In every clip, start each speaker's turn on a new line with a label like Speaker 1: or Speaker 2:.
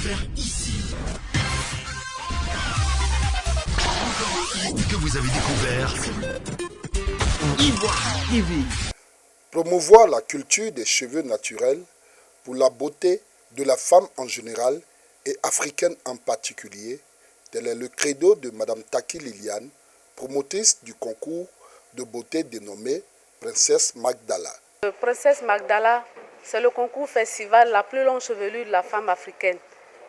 Speaker 1: découvert ici. Que vous avez découvert Ivoire TV.
Speaker 2: Promouvoir la culture des cheveux naturels pour la beauté de la femme en général et africaine en particulier, tel est le credo de Mme Taki Liliane, promotrice du concours de beauté dénommé Princesse Magdala.
Speaker 3: Princesse Magdala, c'est le concours festival la plus longue chevelure de la femme africaine.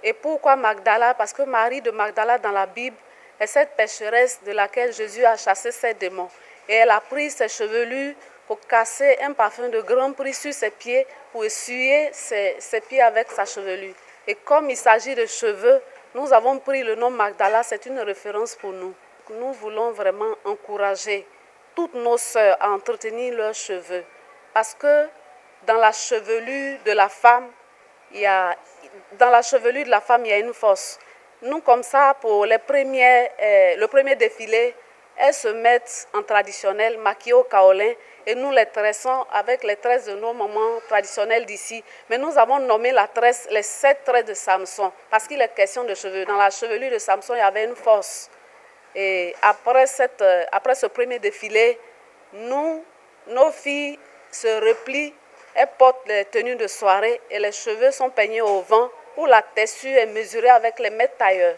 Speaker 3: Et pourquoi Magdala? Parce que Marie de Magdala dans la Bible est cette pécheresse de laquelle Jésus a chassé ses démons. Et elle a pris ses chevelures pour casser un parfum de grand prix sur ses pieds, pour essuyer ses pieds avec sa chevelure. Et comme il s'agit de cheveux, nous avons pris le nom Magdala, c'est une référence pour nous. Nous voulons vraiment encourager toutes nos sœurs à entretenir leurs cheveux. Parce que dans la chevelure de la femme, il y a une force. Nous, comme ça, pour le premier défilé, elles se mettent en traditionnel, maquillées au kaolin, et nous les tressons avec les tresses de nos mamans traditionnelles d'ici. Mais nous avons nommé la tresse les 7 tresses de Samson, parce qu'il est question de cheveux. Dans la chevelure de Samson, il y avait une force. Et après ce premier défilé, nos filles se replient, elles portent les tenues de soirée et les cheveux sont peignés au vent où la tessure est mesurée avec les mètres tailleurs.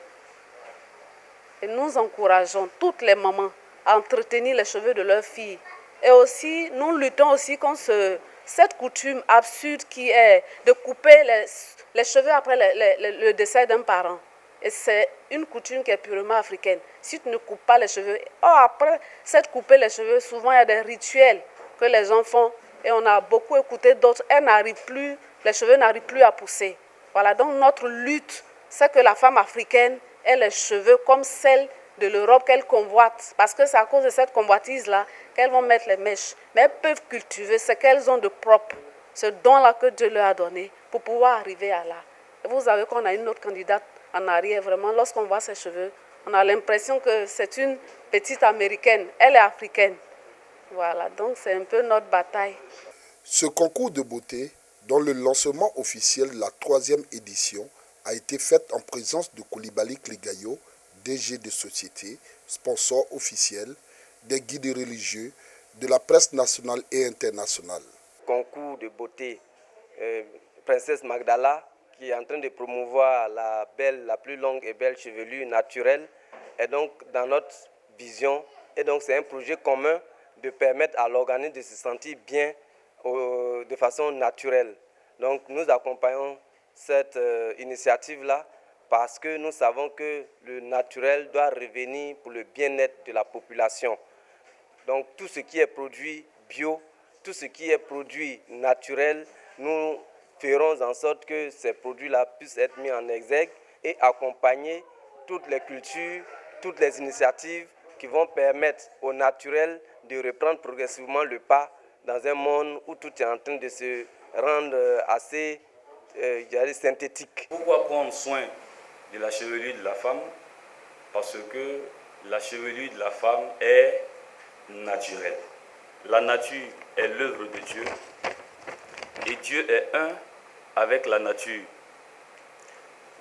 Speaker 3: Et nous encourageons toutes les mamans à entretenir les cheveux de leurs filles. Et aussi, nous luttons aussi contre cette coutume absurde qui est de couper les cheveux après le décès d'un parent. Et c'est une coutume qui est purement africaine. Si tu ne coupes pas les cheveux, après cette couper les cheveux, souvent il y a des rituels que les gens font. Et on a beaucoup écouté d'autres, les cheveux n'arrivent plus à pousser. Voilà, donc notre lutte, c'est que la femme africaine ait les cheveux comme celle de l'Europe qu'elle convoite. Parce que c'est à cause de cette convoitise-là qu'elles vont mettre les mèches. Mais elles peuvent cultiver ce qu'elles ont de propre, ce don-là que Dieu leur a donné pour pouvoir arriver à là. Et vous savez qu'on a une autre candidate en arrière, vraiment, lorsqu'on voit ses cheveux, on a l'impression que c'est une petite américaine. Elle est africaine. Voilà, donc c'est un peu notre bataille.
Speaker 2: Ce concours de beauté, dont le lancement officiel de la 3e édition a été fait en présence de Koulibaly Klegayo, DG de société, sponsor officiel, des guides religieux, de la presse nationale et internationale.
Speaker 4: Concours de beauté Princesse Magdala, qui est en train de promouvoir la plus longue et belle chevelure naturelle, est donc dans notre vision. Et donc c'est un projet commun de permettre à l'organisme de se sentir bien de façon naturelle. Donc nous accompagnons cette initiative-là parce que nous savons que le naturel doit revenir pour le bien-être de la population. Donc tout ce qui est produit bio, tout ce qui est produit naturel, nous ferons en sorte que ces produits-là puissent être mis en exergue et accompagner toutes les cultures, toutes les initiatives qui vont permettre au naturel de reprendre progressivement le pas dans un monde où tout est en train de se rendre assez synthétique.
Speaker 5: Pourquoi prendre soin de la chevelure de la femme? Parce que la chevelure de la femme est naturelle. La nature est l'œuvre de Dieu et Dieu est un avec la nature.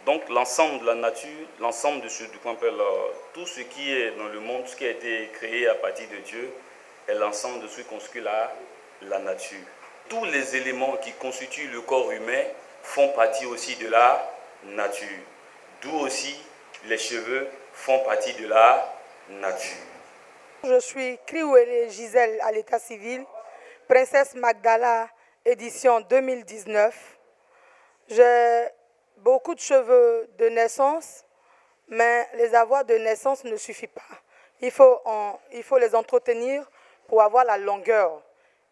Speaker 5: Donc l'ensemble de la nature, l'ensemble de ce qu'on appelle tout ce qui est dans le monde, tout ce qui a été créé à partir de Dieu, est l'ensemble de ce qu'on constitue la nature. Tous les éléments qui constituent le corps humain font partie aussi de la nature. D'où aussi les cheveux font partie de la nature.
Speaker 6: Je suis Kriwele Gisèle à l'état civil, Princesse Magdala, édition 2019. J'ai beaucoup de cheveux de naissance, mais les avoir de naissance ne suffit pas. Il faut les entretenir pour avoir la longueur.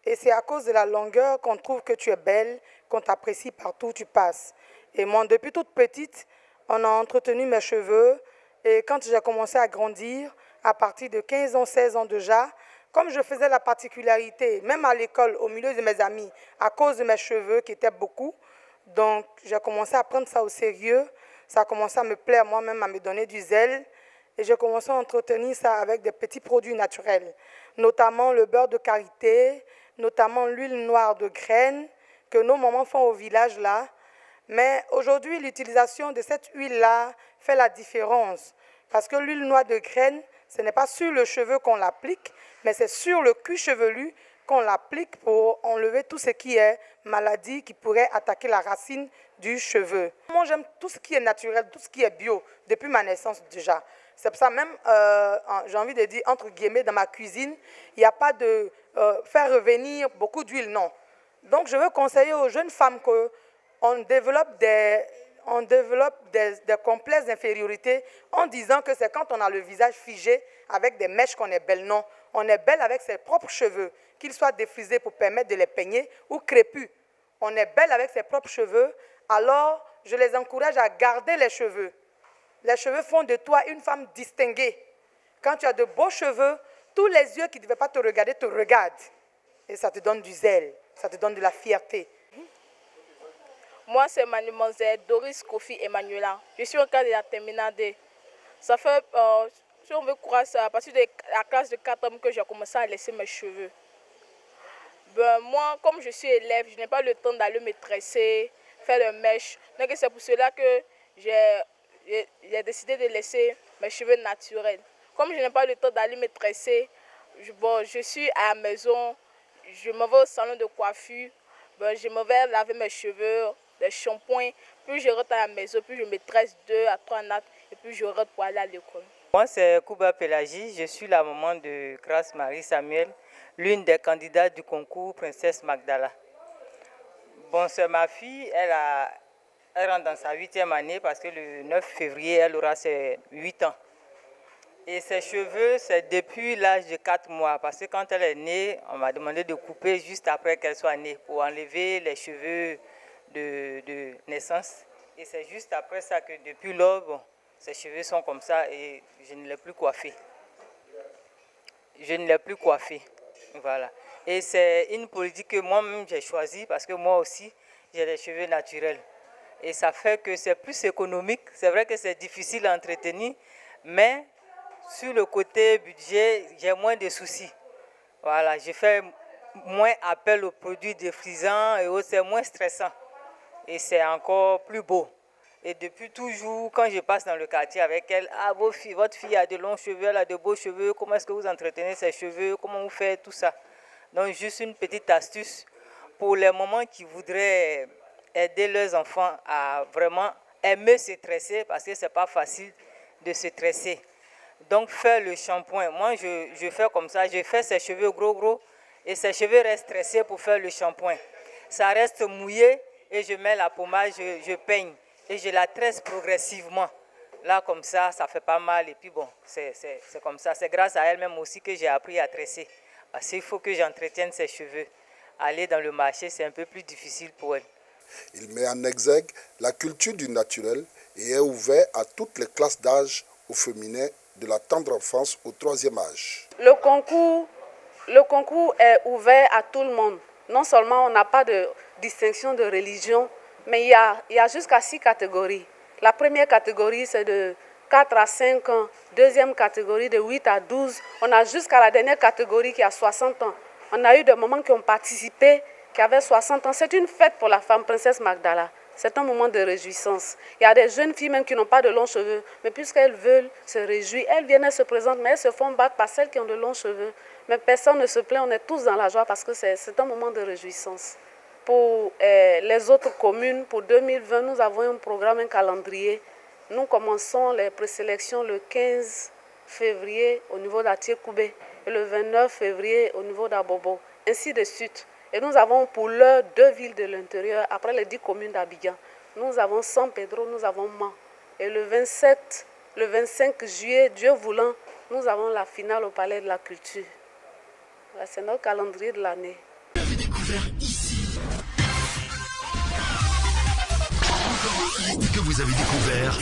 Speaker 6: Et c'est à cause de la longueur qu'on trouve que tu es belle, qu'on t'apprécie partout où tu passes. Et moi, depuis toute petite, on a entretenu mes cheveux. Et quand j'ai commencé à grandir, à partir de 15 ans, 16 ans déjà, comme je faisais la particularité, même à l'école, au milieu de mes amis, à cause de mes cheveux qui étaient beaucoup, donc j'ai commencé à prendre ça au sérieux. Ça a commencé à me plaire moi-même, à me donner du zèle. Et j'ai commencé à entretenir ça avec des petits produits naturels, notamment le beurre de karité, notamment l'huile noire de graines que nos mamans font au village là. Mais aujourd'hui, l'utilisation de cette huile-là fait la différence. Parce que l'huile noire de graine, ce n'est pas sur le cheveu qu'on l'applique, mais c'est sur le cuir chevelu qu'on l'applique pour enlever tout ce qui est maladie qui pourrait attaquer la racine du cheveu. Moi, j'aime tout ce qui est naturel, tout ce qui est bio, depuis ma naissance déjà. C'est pour ça même, j'ai envie de dire, entre guillemets, dans ma cuisine, il n'y a pas de faire revenir beaucoup d'huile, non. Donc, je veux conseiller aux jeunes femmes qu'on développe des complexes d'infériorité en disant que c'est quand on a le visage figé avec des mèches qu'on est belle. Non, on est belle avec ses propres cheveux, qu'ils soient défrisés pour permettre de les peigner ou crépus. On est belle avec ses propres cheveux, alors je les encourage à garder les cheveux. Les cheveux font de toi une femme distinguée. Quand tu as de beaux cheveux, tous les yeux qui ne devaient pas te regarder te regardent. Et ça te donne du zèle, ça te donne de la fierté.
Speaker 1: Moi, c'est mademoiselle Doris Kofi Emmanuela. Je suis en classe de la terminale D. Ça fait, si on veut croire ça, à partir de la classe de 4e que j'ai commencé à laisser mes cheveux. Moi, comme je suis élève, je n'ai pas le temps d'aller me tresser, faire le mèche. Donc c'est pour cela que j'ai décidé de laisser mes cheveux naturels. Comme je n'ai pas le temps d'aller me tresser, je suis à la maison, je me vais au salon de coiffure, je me vais laver mes cheveux, des shampoings, puis je rentre à la maison, puis je me tresse 2 à 3 nattes, et puis je rentre pour aller à l'école.
Speaker 7: Moi, c'est Kouba Pélagie, je suis la maman de Grâce Marie Samuel, l'une des candidates du concours Princesse Magdala. Bon, c'est ma fille, elle rentre dans sa 8e année parce que le 9 février, elle aura ses 8 ans. Et ses cheveux, c'est depuis l'âge de 4 mois, parce que quand elle est née, on m'a demandé de couper juste après qu'elle soit née pour enlever les cheveux de naissance. Et c'est juste après ça que depuis lors, bon, ses cheveux sont comme ça et je ne l'ai plus coiffée. Je ne l'ai plus coiffée. Voilà. Et c'est une politique que moi-même j'ai choisie parce que moi aussi, j'ai des cheveux naturels. Et ça fait que c'est plus économique. C'est vrai que c'est difficile à entretenir, mais sur le côté budget, j'ai moins de soucis. Voilà, je fais moins appel aux produits défrisants et autres, c'est moins stressant. Et c'est encore plus beau. Et depuis toujours, quand je passe dans le quartier avec elle, votre fille a de longs cheveux, elle a de beaux cheveux, comment est-ce que vous entretenez ses cheveux, comment vous faites tout ça. Donc juste une petite astuce pour les mamans qui voudraient aider leurs enfants à vraiment aimer se tresser, parce que ce n'est pas facile de se tresser. Donc faire le shampoing, moi je fais comme ça, je fais ses cheveux gros et ses cheveux restent tressés pour faire le shampoing. Ça reste mouillé et je mets la pommade, je peigne et je la tresse progressivement. Là comme ça fait pas mal et puis bon, c'est comme ça. C'est grâce à elle-même aussi que j'ai appris à tresser. Parce qu'il faut que j'entretienne ses cheveux. Aller dans le marché, c'est un peu plus difficile pour elle.
Speaker 2: Il met en exergue la culture du naturel et est ouvert à toutes les classes d'âge au féminin de la tendre enfance au 3e âge.
Speaker 3: Le concours est ouvert à tout le monde. Non seulement on n'a pas de distinction de religion, mais il y a jusqu'à 6 catégories. La première catégorie, c'est de 4 à 5 ans. Deuxième catégorie, de 8 à 12. On a jusqu'à la dernière catégorie qui a 60 ans. On a eu des mamans qui ont participé, qui avaient 60 ans. C'est une fête pour la femme, Princesse Magdala. C'est un moment de réjouissance. Il y a des jeunes filles même qui n'ont pas de longs cheveux, mais puisqu'elles veulent se réjouir, elles viennent, elles se présentent, mais elles se font battre par celles qui ont de longs cheveux. Mais personne ne se plaint, on est tous dans la joie parce que c'est un moment de réjouissance. Pour les autres communes, pour 2020, nous avons un programme, un calendrier. Nous commençons les présélections le 15 février au niveau d'Atié-Koubé et le 29 février au niveau d'Abobo, ainsi de suite. Et nous avons pour l'heure 2 villes de l'intérieur, après les 10 communes d'Abidjan. Nous avons San Pedro, nous avons Man. Et le 25 juillet, Dieu voulant, nous avons la finale au Palais de la Culture. C'est notre calendrier de l'année.
Speaker 8: Vous avez découvert ici. Que vous avez découvert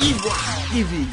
Speaker 8: Ivoire TV.